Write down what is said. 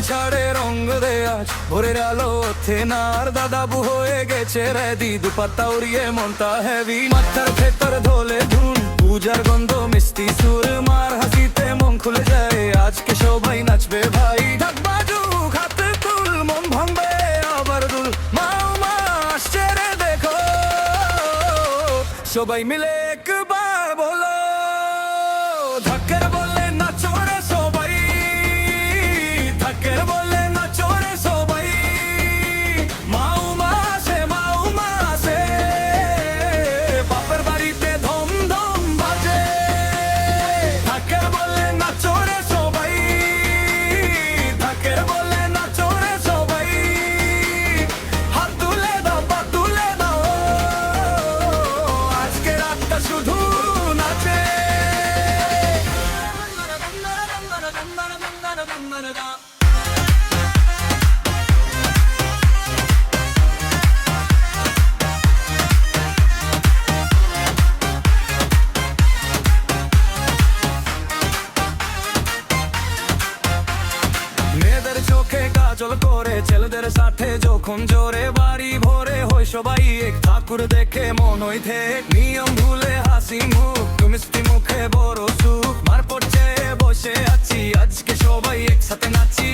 ছাড়ে রঙ দে আজ ভোরের আলো ওঠে না আর দাদাবু হয়ে গেছে রেডি দুপাত্তা উড়িয়ে মনটা হেভি মাথার ভেতর ধোলে ধুন পূজার গন্ধ মিষ্টি সুর মার হাসিতে মন খুলে যায় আজকে সবাই নাচবে ভাই ঢাক বাজুক হাতে তুল মন ভাঙবে আবার দুল মা আসছে রে দেখো সবাই মিলে একবার বলো ধাক্কের বললে নাচো রে সবাই ধাক্কের বললে নাচো রে সবাই মা আসে বাপের বাড়িতে ধম ধম বাজে ধাক্কের বললে নাচো রে সবাই ধাক্কের বললে নাচো রে সবাই হাত তুলে দাও পা তুলে দাও আজকে রাতটা শুধু নাচে মেয়েদের চোখে কাজল করে ছেলেদের সাথে যখন জোরে বাড়ি ভরে হয় সবাই এক ঠাকুর দেখে মন হইতে নিয়ম ভুলে হাসি মুখ মিষ্টি মুখে বড় সুখ মার পড়ছে বসে আছি আজকে সবাই একসাথে নাচি